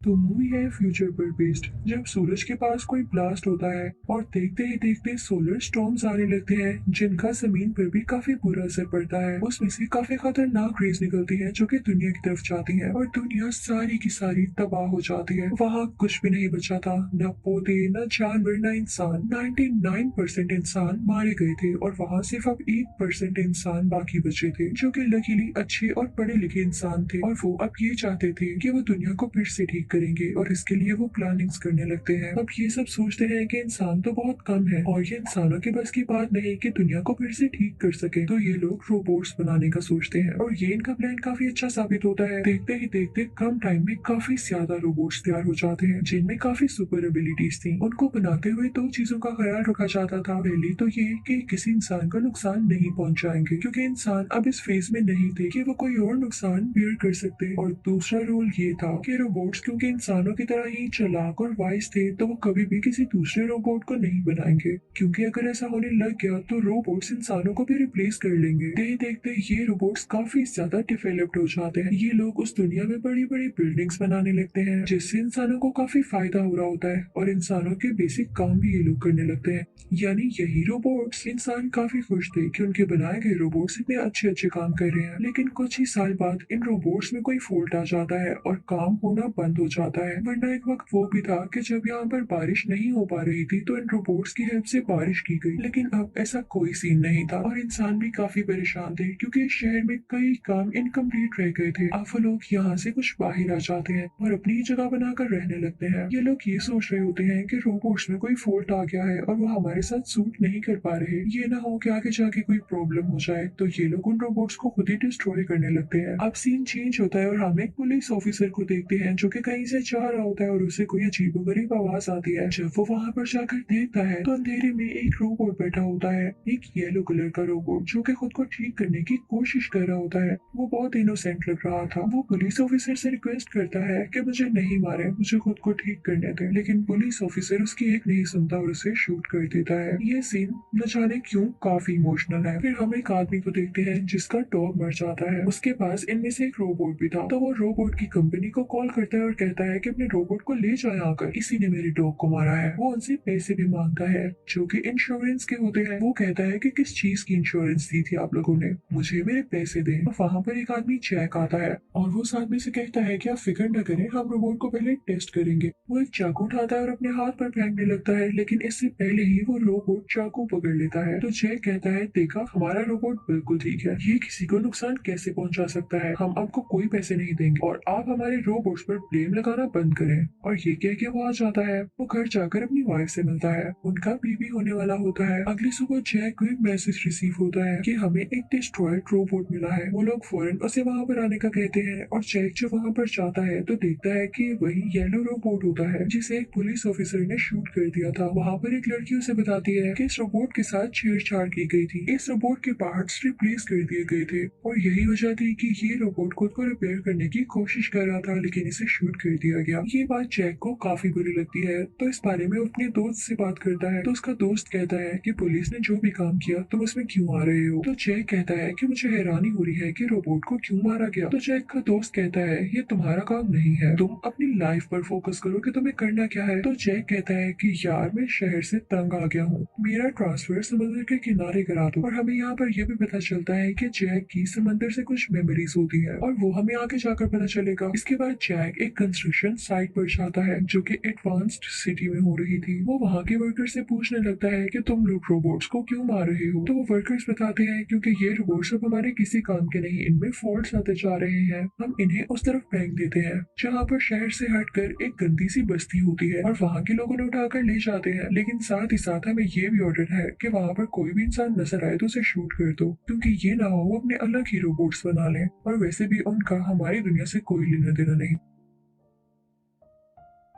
तो मूवी है फ्यूचर पर बेस्ड। जब सूरज के पास कोई ब्लास्ट होता है और देखते ही देखते सोलर स्टॉर्म्स आने लगते हैं जिनका जमीन पर भी काफी बुरा असर पड़ता है। उसमें से काफी खतरनाक रेज निकलती हैं जो कि दुनिया की तरफ जाती हैं और दुनिया सारी की सारी तबाह हो जाती है। वहाँ कुछ भी नहीं बचा था, न पौधे न जानवर न इंसान। 99% इंसान मारे गए थे और वहाँ सिर्फ अब 1% इंसान बाकी बचे थे जो कि लकीली अच्छे और पढ़े लिखे इंसान थे और वो अब ये चाहते थे कि वो दुनिया को फिर से ठीक करेंगे और इसके लिए वो प्लानिंग्स करने लगते हैं। अब ये सब सोचते हैं कि इंसान तो बहुत कम है और ये इंसानों के बस की बात नहीं कि दुनिया को फिर से ठीक कर सके, तो ये लोग रोबोट्स बनाने का सोचते हैं और ये इनका प्लान काफी अच्छा साबित होता है। देखते ही देखते कम टाइम में काफी ज्यादा रोबोट्स तैयार हो जाते हैं जिनमें काफी सुपर एबिलिटीज थी। उनको बनाते हुए दो चीजों का ख्याल रखा जाता था। पहली तो ये कि किसी इंसान का नुकसान नहीं पहुंचाएंगे क्योंकि इंसान अब इस फेज में नहीं थे कि वो कोई और नुकसान बेयर कर सकते। और दूसरा रूल ये था कि रोबोट्स क्योंकि इंसानों की तरह ही चालाक और वाइज थे तो वो कभी भी किसी दूसरे रोबोट को नहीं बनाएंगे, क्योंकि अगर ऐसा होने लग गया तो रोबोट्स इंसानों को भी रिप्लेस कर लेंगे। देखते देखते ये रोबोट्स काफी ज्यादा डेवलप्ड हो जाते हैं। ये लोग उस दुनिया में बड़ी बड़ी बिल्डिंग्स बनाने लगते हैं जिससे इंसानों को काफी फायदा हो रहा होता है और इंसानों के बेसिक काम भी ये लोग करने लगते हैं। यानी यही रोबोट्स इंसान काफी खुश थे कि उनके बनाए गए रोबोट्स इतने अच्छे अच्छे काम कर रहे हैं। लेकिन कुछ ही साल बाद इन रोबोट्स में कोई फॉल्ट आ जाता है और काम होना बंद हो जाता है। वरना एक वक्त वो भी था कि जब यहाँ पर बारिश नहीं हो पा रही थी तो इन रोबोट्स की हेल्प से बारिश की गई। लेकिन अब ऐसा कोई सीन नहीं था और इंसान भी काफी परेशान थे क्योंकि इस शहर में कई काम इनकम्प्लीट रह गए थे। अब वो लोग यहाँ से कुछ बाहर आ जाते हैं और अपनी ही जगह बनाकर रहने लगते हैं। ये लोग ये सोच रहे होते हैं कि रोबोट्स में कोई फॉल्ट आ गया है और वो हमारे साथ सूट नहीं कर पा रहे, ये ना हो कि आगे जाके कोई प्रॉब्लम हो जाए, तो ये लोग उन रोबोट्स को खुद ही डिस्ट्रॉय करने लगते हैं। अब सीन चेंज होता है और हम एक पुलिस ऑफिसर को देखते हैं जो कि कहीं से जा रहा होता है और उसे कोई अजीबोगरीब आवाज आती है। जब वो वहाँ पर जाकर देखता है तो अंधेरे में एक रोबोट बैठा होता है, एक येलो कलर का रोबोट जो कि खुद को ठीक करने की कोशिश कर रहा होता है। वो बहुत इनोसेंट लग रहा था। वो पुलिस ऑफिसर से रिक्वेस्ट करता है कि मुझे नहीं मारे, मुझे खुद को ठीक करने दे, लेकिन पुलिस ऑफिसर उसकी एक नहीं सुनता और उसे शूट कर देता है। ये सीन न जाने क्यों काफी इमोशनल है। फिर हम एक आदमी को देखते हैं जिसका डॉग मर जाता है। उसके पास इनमें से एक रोबोट भी था, तो वो रोबोट की कंपनी को कॉल करता है और कहता है कि अपने रोबोट को ले जाए आकर, इसी ने मेरे डॉग को मारा है। वो उनसे पैसे भी मांगता है जो कि इंश्योरेंस के होते हैं। वो कहता है कि किस चीज की इंश्योरेंस दी थी आप लोगों ने, मुझे मेरे पैसे दें। तो वहाँ पर एक आदमी जैक आता है और वो उस आदमी से कहता है कि आप फिक्र न करें, हम रोबोट को पहले टेस्ट करेंगे। वो एक चाकू उठाता है और अपने हाथ पर फेंकने लगता है, लेकिन इससे पहले ही वो रोबोट चाकू पकड़ लेता है। तो जैक कहता है, देखा, हमारा रोबोट बिल्कुल ठीक है, ये किसी को नुकसान कैसे पहुंचा सकता है, हम आपको कोई पैसे नहीं देंगे और आप हमारे रोबोट्स पर ब्लेम लगाना बंद करें। और ये कह के वो आ जाता है। वो घर जाकर अपनी वाइफ से मिलता है, उनका बेबी होने वाला होता है। अगली सुबह जैक को एक मैसेज रिसीव होता है कि हमें एक डिस्ट्रॉयड रोबोट मिला है। वो लोग फौरन उसे वहाँ पर आने का कहते हैं और जैक जब वहाँ पर जाता है तो देखता है कि वही येलो रोबोट होता है जिसे एक पुलिस ऑफिसर ने शूट कर दिया था। वहाँ पर एक लड़की उसे बताती है कि इस रोबोट के साथ छेड़छाड़ की गई थी, इस रोबोट के पार्ट्स रिप्लेस कर दिए गए थे और यही वजह थी कि ये रोबोट खुद को रिपेयर करने की कोशिश कर रहा था, लेकिन इसे शूट कर दिया गया। ये बात जैक को काफी बुरी लगती है, तो इस बारे में अपने दोस्त से बात करता है। तो उसका दोस्त कहता है कि पुलिस ने जो भी काम किया तुम उसमें क्यों आ रहे हो। तो जैक कहता है कि मुझे हैरानी हो रही है कि रोबोट को क्यों मारा गया। तो जैक का दोस्त कहता है, ये तुम्हारा काम नहीं है, तुम अपनी लाइफ पर फोकस करो कि तुम्हें करना क्या है। तो जैक कहता है कि यार मैं शहर से तंग आ गया हूँ, मेरा ट्रांसफर समंदर के किनारे करा दो। और हमें यहाँ पर यह भी पता चलता है कि जैक की समंदर से कुछ मेमोरीज होती है और वो हमें आगे जाकर पता चलेगा। इसके बाद जैक एक कंस्ट्रक्शन साइट पर जाता है जो कि एडवांस्ड सिटी में हो रही थी। वो वहाँ के वर्कर से पूछने लगता है कि तुम लोग रोबोट्स को क्यों मार रहे हो। तो वो वर्कर्स बताते हैं क्योंकि ये रोबोट्स अब हमारे किसी काम के नहीं, इनमें फॉल्ट्स आते जा रहे हैं, हम इन्हें उस तरफ फेंक देते हैं जहाँ पर शहर से हटकर एक गंदी सी बस्ती होती है और वहाँ के लोगों ने उठाकर ले जाते हैं। लेकिन साथ ही साथ हमें ये भी ऑर्डर है कि वहाँ पर कोई भी इंसान नजर आए तो उसे शूट कर दो, क्योंकि ये ना हो वो अपने अलग ही रोबोट्स बना लें। और वैसे भी उनका हमारी दुनिया से कोई लेना देना नहीं।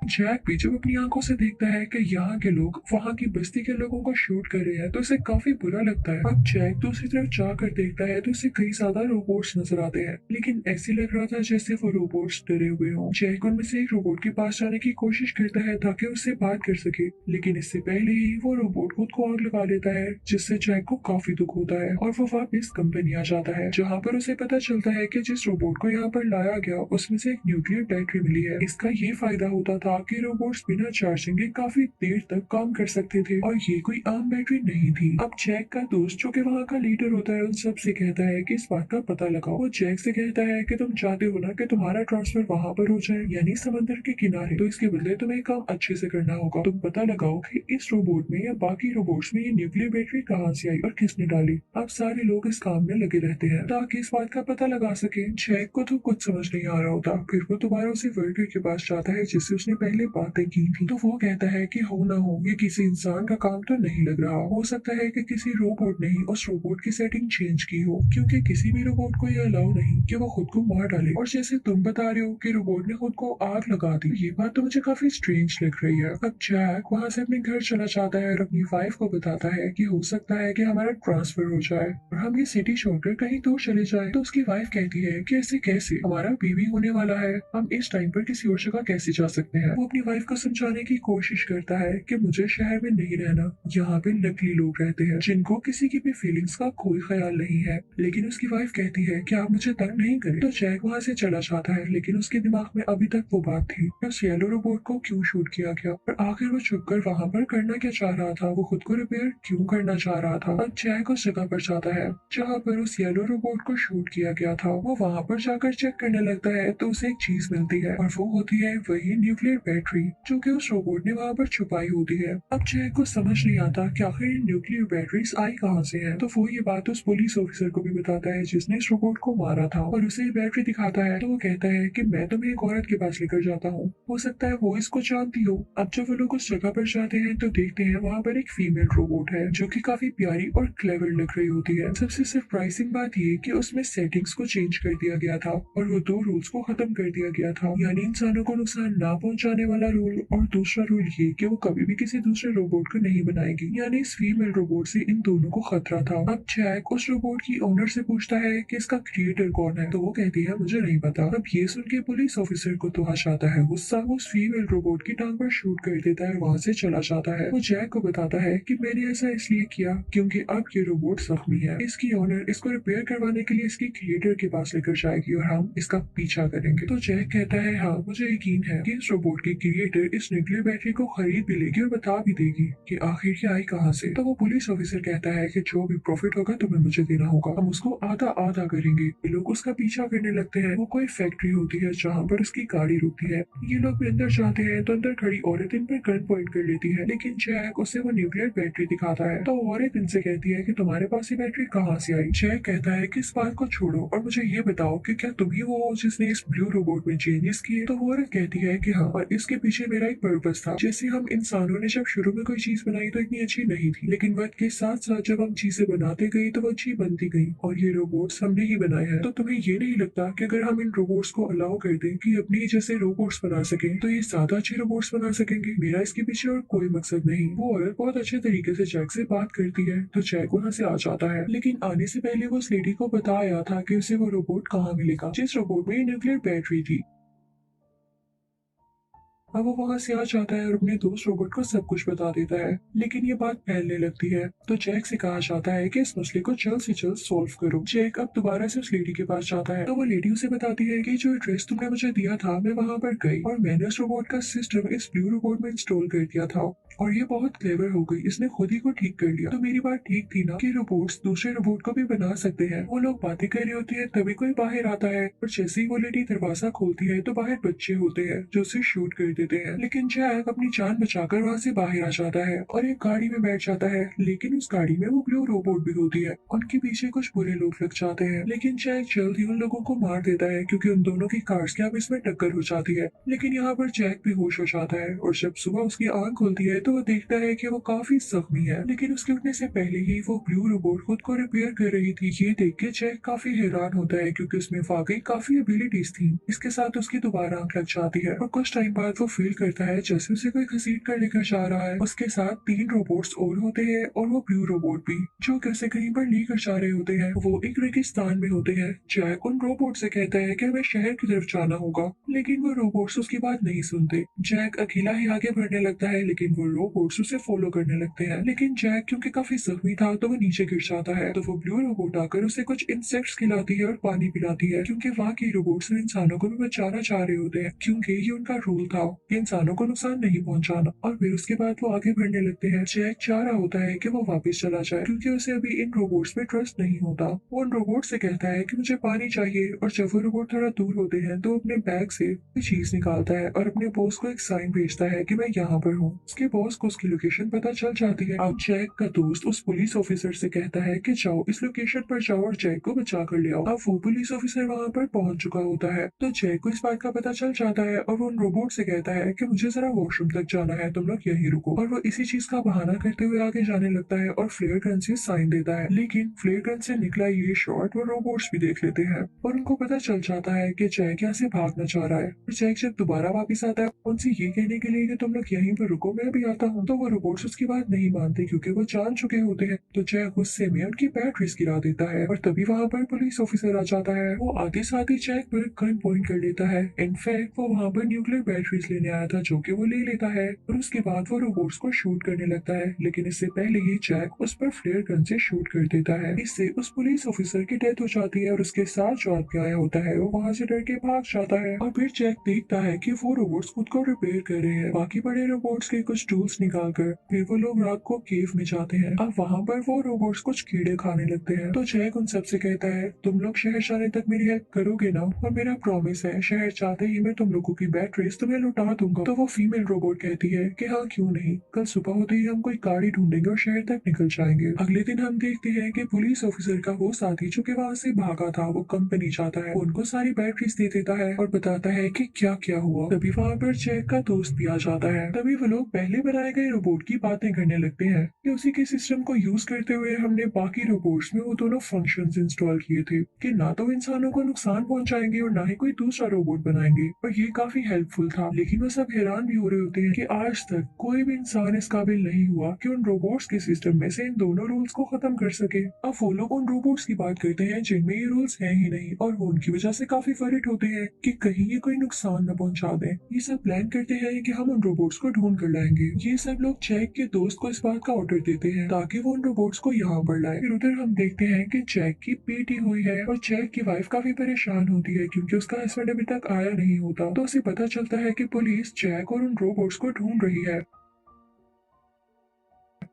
जैक भी जब अपनी आंखों से देखता है कि यहाँ के लोग वहाँ की बस्ती के लोगों को शूट कर रहे हैं तो इसे काफी बुरा लगता है। अब जैक दूसरी तरफ जाकर देखता है तो उसे कई ज्यादा रोबोट्स नजर आते हैं, लेकिन ऐसे लग रहा था जैसे वो रोबोट्स डरे हुए हों। जैक उनमें से एक रोबोट के पास जाने की कोशिश करता है ताकि उससे बात कर सके, लेकिन इससे पहले ही वो रोबोट खुद को आग लगा लेता है, जिससे जैक को काफी दुख होता है और वो वापस कंपनी आ जाता है, जहाँ पर उसे पता चलता है कि जिस रोबोट को यहाँ पर लाया गया उसमें से एक न्यूक्लियर बैटरी मिली है। इसका ये फायदा होता था कि रोबोट्स बिना चार्जिंग के काफी देर तक काम कर सकते थे और ये कोई आम बैटरी नहीं थी। अब जैक का दोस्त जो कि वहाँ का लीडर होता है उन सब से कहता है कि इस बात का पता लगाओ। वो जैक से कहता है कि तुम चाहते हो ना कि तुम्हारा ट्रांसफर वहाँ पर हो जाए, यानी समंदर के किनारे, तो इसके बदले तुम्हें काम अच्छे से करना होगा। तुम पता लगाओ कि इस रोबोट में या बाकी रोबोट्स में ये न्यूक्लियर बैटरी कहाँ से आई और किसने डाली। अब सारे लोग इस काम में लगे रहते हैं ताकि इस बात का पता लगा सके। जैक को तो कुछ समझ नहीं आ रहा होता, फिर वो दोबारा उसी वर्कर के पास जाता है जिससे उसने पहले बातें की थी। तो वो कहता है कि हो ना हो ये किसी इंसान का काम तो नहीं लग रहा, हो सकता है कि किसी रोबोट ने ही उस रोबोट की सेटिंग चेंज की हो, क्योंकि किसी भी रोबोट को ये अलाउ नहीं कि वो खुद को मार डाले। और जैसे तुम बता रहे हो कि रोबोट ने खुद को आग लगा दी, ये बात तो मुझे काफी स्ट्रेंज लग रही है। अब जैक वहाँ से अपने घर चला जाता है और अपनी वाइफ को बताता है कि हो सकता है कि हमारा ट्रांसफर हो जाए और हम ये सिटी छोड़कर कहीं दूर चले जाए। तो उसकी वाइफ कहती है कि ऐसे कैसे, हमारा बेबी होने वाला है, हम इस टाइम पर किसी और जगह कैसे जा सकते हैं। वो अपनी वाइफ को समझाने की कोशिश करता है कि मुझे शहर में नहीं रहना, यहाँ पे नकली लोग रहते हैं जिनको किसी की भी फीलिंग्स का कोई ख्याल नहीं है। लेकिन उसकी वाइफ कहती है कि आप मुझे तंग नहीं करें। तो जैक वहाँ से चला जाता है, लेकिन उसके दिमाग में अभी तक वो बात थी कि उस येलो रोबोट को क्यों शूट किया गया और आखिर वो छुपकर वहाँ पर करना क्या चाह रहा था, वो खुद को रिपेयर क्यों करना चाह रहा था। अब जैक उस जगह पर जाता है जहाँ पर उस येलो रोबोट को शूट किया गया था। वो वहाँ पर जाकर चेक करने लगता है तो उसे एक चीज मिलती है और वो होती है वही न्यूक्लियर बैटरी जो कि उस रोबोट ने वहाँ पर छुपाई होती है। अब जैक को समझ नहीं आता कि आखिर ये न्यूक्लियर बैटरीज आई कहाँ से हैं। तो वो ये बात उस पुलिस ऑफिसर को भी बताता है जिसने इस रोबोट को मारा था और उसे ये बैटरी दिखाता है। तो वो कहता है कि मैं तुम्हें एक औरत के पास लेकर जाता हूँ, हो सकता है वो इसको जानती हो। अब जब वो लोग उस जगह पर जाते हैं तो देखते हैं वहाँ पर एक फीमेल रोबोट है जो कि काफी प्यारी और क्लेवर लग रही होती है। सबसे सरप्राइजिंग बात ये कि उसमें सेटिंग्स को चेंज कर दिया गया था और वो दो रूल्स को खत्म कर दिया गया था, यानी इंसानों को नुकसान ना पहुंचाने वाला रूल और दूसरा रूल ये कि वो कभी भी किसी दूसरे रोबोट को नहीं बनाएगी, यानी इस फीमेल रोबोट से इन दोनों को खतरा था। अब जैक उस रोबोट की ओनर से पूछता है कि इसका क्रिएटर कौन है, तो वो कहती है मुझे नहीं पता। अब ये सुन के पुलिस ऑफिसर को तो आता है गुस्सा, वो उस फीमेल रोबोट की टांग पर शूट कर देता है, वहाँ से चला जाता है। वो जैक को बताता है कि मैंने ऐसा इसलिए किया क्योंकि अब ये रोबोट जख्मी है, इसकी ओनर इसको रिपेयर करवाने के लिए इसकी क्रिएटर के पास लेकर जाएगी और हम इसका पीछा करेंगे। तो जैक कहता है हाँ मुझे यकीन है कि इस रोबोट की क्रिएटर इस न्यूक्लियर बैटरी को खरीद भी लेगी और बता भी देगी कि आखिर ये आई कहाँ से। तो वो पुलिस ऑफिसर कहता है कि जो भी प्रॉफिट होगा तुम्हें मुझे देना होगा, हम उसको आधा आधा करेंगे। ये लोग उसका पीछा करने लगते हैं। वो कोई फैक्ट्री होती है जहाँ पर उसकी गाड़ी रुकती है। ये लोग भी अंदर जाते हैं तो अंदर खड़ी औरत इन पर गन पॉइंट कर लेती है, लेकिन जैक उसे वो न्यूक्लियर बैटरी दिखाता है। तो औरत इनसे कहती है कि तुम्हारे पास ये बैटरी कहाँ से आई। जैक कहता है कि इस बात को छोड़ो और मुझे ये बताओ कि क्या तुम ही वो हो जिसने इस ब्लू रोबोट में चेंजेस किए। तो वो औरत कहती है कि हाँ, और इसके पीछे मेरा एक पर्पस था। जैसे हम इंसानों ने जब शुरू में कोई चीज बनाई तो इतनी अच्छी नहीं थी, लेकिन वक्त के साथ साथ जब हम चीजें बनाते गए तो वो अच्छी बनती गई और ये रोबोट्स हमने ही बनाए हैं। तो तुम्हें ये नहीं लगता कि अगर हम इन रोबोट्स को अलाउ कर दें कि अपने ही जैसे रोबोट्स बना सके तो ये ज्यादा अच्छे रोबोट्स बना सकेंगे। मेरा इसके पीछे और कोई मकसद नहीं। वो औरत बहुत अच्छे तरीके से जैक से बात करती है तो जैक वहाँ से आ जाता है, लेकिन आने से पहले वो उस लेडी को बता आया था कि उसे वो रोबोट कहाँ मिलेगा जिस रोबोट में न्यूक्लियर बैटरी थी। अब वो वहाँ से आ जाता है और अपने दोस्त रोबोट को सब कुछ बता देता है, लेकिन ये बात फैलने लगती है। तो जैक से कहा जाता है कि इस मसले को जल्द से जल्द सॉल्व करो। जैक अब दोबारा से उस लेडी के पास जाता है तो वो लेडी उसे बताती है कि जो एड्रेस तुमने मुझे दिया था मैं वहाँ पर गई और मैंने उस रोबोट का सिस्टम इस ब्लू रोबोट में इंस्टॉल कर दिया था और ये बहुत क्लेवर हो गई, इसने खुद ही को ठीक कर लिया। तो मेरी बात ठीक थी ना कि रोबोट्स दूसरे रोबोट को भी बना सकते हैं। वो लोग बातें कर रही होती है तभी कोई बाहर आता है और जैसे ही वो लेडी दरवाजा खोलती है तो बाहर बच्चे होते हैं जो उसे शूट कर देते हैं, लेकिन जैक अपनी जान बचाकर वहाँ से बाहर आ जाता है और एक गाड़ी में बैठ जाता है। लेकिन उस गाड़ी में वो ब्लू रोबोट भी होती है, उनके पीछे कुछ बुरे लोग लग जाते हैं, लेकिन जैक जल्द ही उन लोगों को मार देता है क्योंकि उन दोनों की कार्स की आपस में टक्कर हो जाती है। लेकिन यहाँ पर जैक भी होश हो जाता है और जब सुबह उसकी आंख खुलती है तो वो देखता है कि वो काफी जख्मी है, लेकिन उसके उठने से पहले ही वो ब्लू रोबोट खुद को रिपेयर कर रही थी। ये देख के जैक काफी हैरान होता है क्योंकि उसमें वाकई काफी एबिलिटीज थी। इसके साथ उसकी दोबारा आंख लग जाती है और कुछ टाइम बाद वो फील करता है जैसे उसे कोई घसीट कर लेकर जा रहा है। उसके साथ 3 रोबोट्स और होते हैं और वो ब्लू रोबोट भी, जो कि उसे कहीं पर लेकर जा रहे होते हैं। वो एक रेगिस्तान में होते हैं। जैक उन रोबोट से कहता है कि हमें शहर की तरफ जाना होगा, लेकिन वो रोबोट्स उसकी बात नहीं सुनते। जैक अकेला ही आगे बढ़ने लगता है, लेकिन वो रोबोट्स उसे फॉलो करने लगते हैं। लेकिन जैक क्योंकि काफी जख्मी था तो वो नीचे गिर जाता है। तो वो ब्लू रोबोट आकर उसे कुछ इंसेक्ट्स खिलाती है और पानी पिलाती है, क्योंकि वहाँ के रोबोट्स इंसानों को भी बचाना चाह रहे होते हैं, क्योंकि ये उनका रूल था कि इंसानों को नुकसान नहीं पहुंचाना। और फिर उसके बाद वो आगे बढ़ने लगते हैं। जैक चाह रहा होता है कि वो वापस चला जाए, क्योंकि उसे अभी इन रोबोट्स पे ट्रस्ट नहीं होता। वो उन रोबोट से कहता है कि मुझे पानी चाहिए, और जब वो रोबोट थोड़ा दूर होते हैं तो अपने बैग से कोई चीज निकालता है और अपने बॉस को एक साइन भेजता है कि मैं यहाँ पर हूँ। उसके बॉस को उसकी लोकेशन पता चल जाती है। अब जैक का दोस्त उस पुलिस ऑफिसर से कहता है कि जाओ इस लोकेशन पर जाओ और जैक को बचा कर ले आओ। अब वो पुलिस ऑफिसर वहाँ पर पहुंच चुका होता है। तो जैक को इस बात का पता चल जाता है और वो उन रोबोट से कहता है कि मुझे जरा वॉशरूम तक जाना है, तुम लोग यहीं रुको। और वो इसी चीज का बहाना करते हुए आगे जाने लगता है और फ्लेयर गन से साइन देता है। लेकिन फ्लेयर गन से निकला ये शॉट वो रोबोट्स भी देख लेते हैं और उनको पता चल जाता है कि जैक यहाँ से भागना चाह रहा है। और जैक जब दोबारा वापस आता है उनसे ये कहने के लिए कि तुम लोग यहीं पर रुको, मैं भी आता हूँ, तो वो रोबोट्स उसकी बात नहीं मानते, क्योंकि वो जान चुके होते हैं। तो जैक गुस्से में उनकी बैटरीज गिरा देता है और तभी वहाँ पर पुलिस ऑफिसर आ जाता है। वो आते साथ ही जैक पर गन पॉइंट कर लेता है। इनफैक्ट वो वहाँ पर न्यूक्लियर बैटरीज लेने आया था, जो कि वो ले लेता है और उसके बाद वो रोबोट्स को शूट करने लगता है। लेकिन इससे पहले ही जैक उस पर फ्लेयर गन से शूट कर देता है। इससे उस पुलिस ऑफिसर की डेथ हो जाती है और उसके साथ जो आदमी आया होता है वो वहाँ से डर के भाग जाता है। और फिर जैक देखता है कि वो रोबोट्स खुद को रिपेयर कर रहे हैं, बाकी बड़े रोबोट्स के कुछ टूल्स निकाल कर। फिर वो लोग रात को केव में जाते हैं। अब वहाँ पर वो रोबोट्स कुछ कीड़े खाने लगते हैं। तो जैक उन सबसे कहता है तुम लोग शहर जाने तक मेरी हेल्प करोगे ना, और मेरा प्रॉमिस है शहर जाते ही मैं तुम लोगों की बैटरीज तुम्हें लौटा दूंगा। तो वो फीमेल रोबोट कहती है कि हाँ क्यों नहीं, कल सुबह होते ही हम कोई गाड़ी ढूंढेंगे और शहर तक निकल जाएंगे। अगले दिन हम देखते हैं कि पुलिस ऑफिसर का वो साथी जो कि वहाँ से भागा था वो कंपनी जाता है, उनको सारी बैटरीज दे देता है और बताता है कि क्या क्या हुआ। तभी वहाँ पर जैक का दोस्त भी आ जाता है। तभी वो लोग पहले बनाए गए रोबोट की बातें करने लगते हैं कि उसी के सिस्टम को यूज करते हुए हमने बाकी रोबोट्स में वो दोनों फंक्शंस इंस्टॉल किए थे कि ना तो इंसानों को नुकसान पहुंचाएंगे और ना ही कोई दूसरा रोबोट बनाएंगे, और ये काफी हेल्पफुल था। लेकिन वो सब हैरान भी हो रहे होते हैं कि आज तक कोई भी इंसान इस काबिल नहीं हुआ कि उन रोबोट्स के सिस्टम में से इन दोनों रूल्स को खत्म कर सके। अब वो लोग उन रोबोट्स की बात करते हैं जिनमें ये रूल्स हैं ही नहीं, और वो उनकी वजह से काफी वरिड होते हैं कि कहीं ये कोई नुकसान न पहुंचा दें। ये सब प्लान करते हैं कि हम उन रोबोट्स को ढूंढ कर लाएंगे। ये सब लोग जैक के दोस्त को इस बात का ऑर्डर देते हैं ताकि वो उन रोबोट्स को यहाँ पर लाए। फिर उधर हम देखते हैं कि जैक की बेटी हुई है और जैक की वाइफ काफी परेशान होती है क्योंकि उसका हस्बैंड अभी तक आया नहीं होता। तो उसे पता चलता है कि पुलिस जैक और उन रोबोट्स को ढूंढ रही है।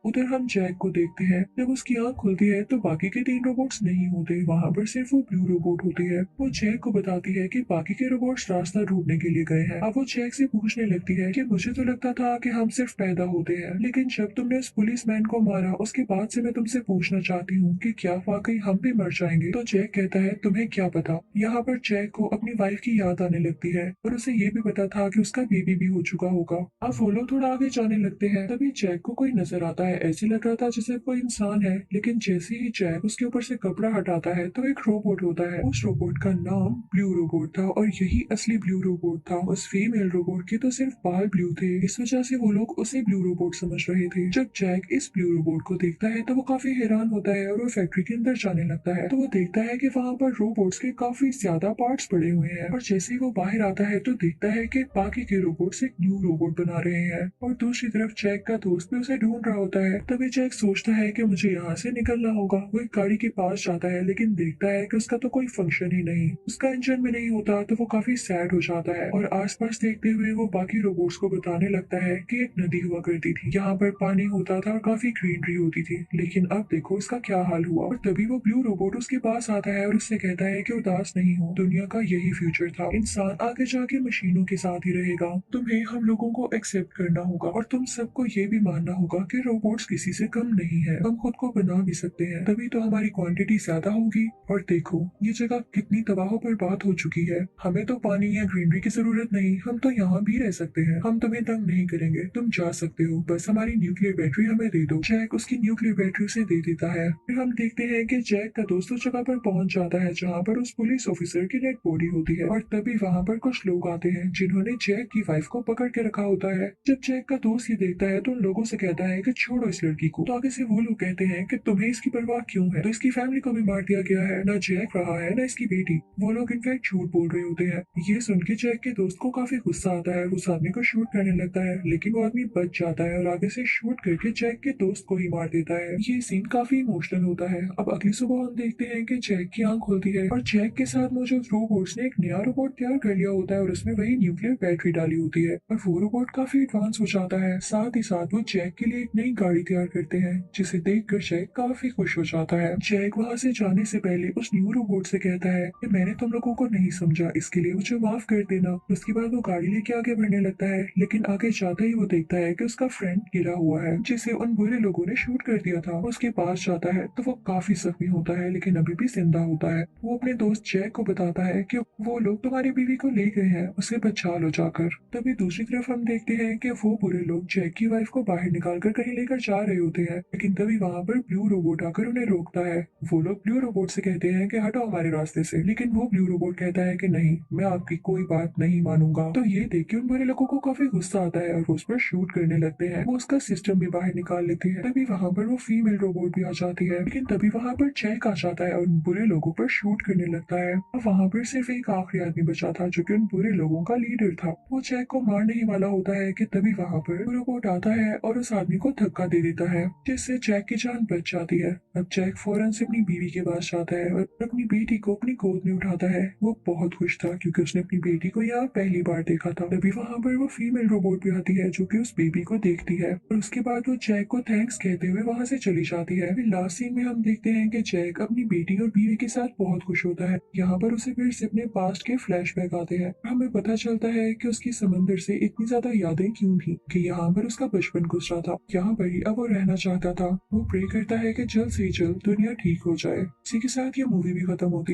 उधर हम जैक को देखते हैं। जब उसकी आंख खुलती है तो बाकी के 3 रोबोट्स नहीं होते, वहाँ पर सिर्फ वो ब्लू रोबोट होती है। वो जैक को बताती है कि बाकी के रोबोट्स रास्ता ढूंढने के लिए गए हैं। अब वो जैक से पूछने लगती है कि मुझे तो लगता था कि हम सिर्फ पैदा होते हैं, लेकिन जब तुमने उस पुलिसमैन को मारा उसके बाद से मैं तुमसे पूछना चाहती हूँ कि क्या वाकई हम भी मर जाएंगे। तो जैक कहता है तुम्हें क्या पता। यहाँ पर जैक को अपनी वाइफ की याद आने लगती है और उसे ये भी पता था कि उसका बेबी भी हो चुका होगा। अब वो लोग थोड़ा आगे जाने लगते हैं। तभी जैक को कोई नजर आता है। ऐसे लग रहा था जैसे कोई इंसान है, लेकिन जैसे ही जैक उसके ऊपर से कपड़ा हटाता है तो एक रोबोट होता है। उस रोबोट का नाम ब्लू रोबोट था और यही असली ब्लू रोबोट था। उस फीमेल रोबोट के तो सिर्फ बाल ब्लू थे, इस वजह से वो लोग उसे ब्लू रोबोट समझ रहे थे। जब जैक इस ब्लू रोबोट को देखता है तो वो काफी हैरान होता है और वो फैक्ट्री के अंदर जाने लगता है। तो वो देखता है कि वहाँ पर रोबोट्स के काफी ज्यादा पार्ट्स पड़े हुए हैं, और जैसे ही वो बाहर आता है तो देखता है कि बाकी के रोबोट्स एक न्यू रोबोट बना रहे हैं। और दूसरी तरफ जैक का दोस्त भी उसे ढूंढ रहा होता है। तभी जैक सोचता है कि मुझे यहाँ से निकलना होगा। वो एक गाड़ी के पास जाता है लेकिन देखता है कि उसका तो कोई फंक्शन ही नहीं, उसका इंजन भी नहीं होता। तो वो काफी सैड हो जाता है और आसपास देखते हुए वो बाकी रोबोट्स को बताने लगता है कि एक नदी हुआ करती थी, यहाँ पर पानी होता था और काफी ग्रीनरी होती थी, लेकिन अब देखो इसका क्या हाल हुआ। और तभी वो ब्लू रोबोट उसके पास आता है और उससे कहता है कि उदास नहीं हो, दुनिया का यही फ्यूचर था, इंसान आगे जाके मशीनों के साथ ही रहेगा, तुम्हें हम लोगों को एक्सेप्ट करना होगा और तुम सबको ये भी मानना होगा कि रोबोट रोबोट्स किसी से कम नहीं है, हम खुद को बना भी सकते हैं, तभी तो हमारी क्वांटिटी ज्यादा होगी। और देखो ये जगह कितनी तबाह बर्बाद हो चुकी है, हमें तो पानी या ग्रीनरी की जरूरत नहीं, हम तो यहाँ भी रह सकते हैं, हम तुम्हें तंग नहीं करेंगे, तुम जा सकते हो, बस हमारी न्यूक्लियर बैटरी हमें दे दो। जैक उसकी न्यूक्लियर बैटरी उसे दे देता है। फिर हम देखते हैं कि जैक का दोस्त उस जगह पर पहुंच जाता है जहाँ पर उस पुलिस ऑफिसर की डेड बॉडी होती है, और तभी वहाँ पर कुछ लोग आते हैं जिन्होंने जैक की वाइफ को पकड़ के रखा होता है। जब जैक का दोस्त ये देखता है तो उन लोगों से कहता है कि छोड़ो इस लड़की को, तो आगे से वो लोग कहते हैं कि तुम्हें इसकी परवाह क्यों है, तो इसकी फैमिली को भी मार दिया गया है, ना जैक रहा है ना इसकी बेटी। वो लोग इनफैक्ट झूठ बोल रहे होते हैं। ये सुन के जैक के दोस्त को काफी गुस्सा आता है, उस आदमी को शूट करने लगता है, लेकिन वो आदमी बच जाता है और आगे से शूट करके जैक के दोस्त को ही मार देता है। ये सीन काफी इमोशनल होता है। अब अगली सुबह हम देखते हैं कि जैक की आंख खुलती है और जैक के साथ मौजूद रोबोट्स ने एक नया रोबोट तैयार कर लिया होता है और उसमें वही न्यूक्लियर बैटरी डाली होती है, और वो रोबोट काफी एडवांस हो जाता है। साथ ही साथ वो जैक के लिए एक नई गाड़ी तैयार करते हैं, जिसे देखकर जैक काफी खुश हो जाता है। जैक वहाँ से जाने से पहले उस न्यू रोबोट से कहता है कि मैंने तुम लोगों को नहीं समझा, इसके लिए मुझे माफ कर देना। उसके बाद वो गाड़ी लेके आगे बढ़ने लगता है, लेकिन आगे जाते ही वो देखता है कि उसका फ्रेंड गिरा हुआ है, जिसे उन बुरे लोगों ने शूट कर दिया था। उसके पास जाता है तो वो काफी जख्मी होता है, लेकिन अभी भी जिंदा होता है। वो अपने दोस्त जैक को बताता है कि वो लोग तुम्हारी बीवी को ले गए हैं, उसे बचा लो जाकर। तभी दूसरी तरफ हम देखते हैं कि वो बुरे लोग जैक की वाइफ को बाहर निकालकर कहीं लेकर जा रहे होते हैं, लेकिन तभी वहाँ पर ब्लू रोबोट आकर उन्हें रोकता है। वो लोग ब्लू रोबोट से कहते हैं कि हटो हमारे रास्ते से, लेकिन वो ब्लू रोबोट कहता है कि नहीं, मैं आपकी कोई बात नहीं मानूंगा। तो ये देख के उन बुरे लोगों को काफी गुस्सा आता है और वो उस पर शूट करने लगते हैं। वो उसका सिस्टम भी बाहर निकाल लेते हैं। तभी वहाँ पर वो फीमेल रोबोट भी आ जाती है, लेकिन तभी वहाँ पर जैक आ जाता है और उन बुरे लोगों पर शूट करने लगता है। और वहाँ पर सिर्फ एक आखिरी आदमी बचा था जो कि उन बुरे लोगों का लीडर था। वो जैक को मारने ही वाला होता है कि तभी वहाँ पर रोबोट आता है और उस आदमी को धक्का दे देता है, जिससे जैक की जान बच जाती है। अब जैक फौरन से अपनी बीवी के पास जाता है और अपनी बेटी को अपनी गोद में उठाता है। वो बहुत खुश था क्योंकि उसने अपनी बेटी को यहाँ पहली बार देखा था। तभी वहाँ पर वो फीमेल रोबोट भी आती है जो कि उस बेबी को देखती है, और उसके बाद वो जैक को थैंक्स कहते हुए वहाँ से चली जाती है। फिर लास्ट सीन में हम देखते हैं कि जैक अपनी बेटी और बीवी के साथ बहुत खुश होता है। यहाँ पर उसे फिर से अपने पास्ट के फ्लैशबैक आते हैं। हमें पता चलता है कि उसकी समंदर से इतनी ज्यादा यादें क्यों थी, कि यहाँ पर उसका बचपन गुजरा था, यहाँ पर ही अब वो रहना चाहता था। वो प्रे करता है कि जल्द से जल्द दुनिया ठीक हो जाए। इसी के साथ ये मूवी भी खत्म होती है।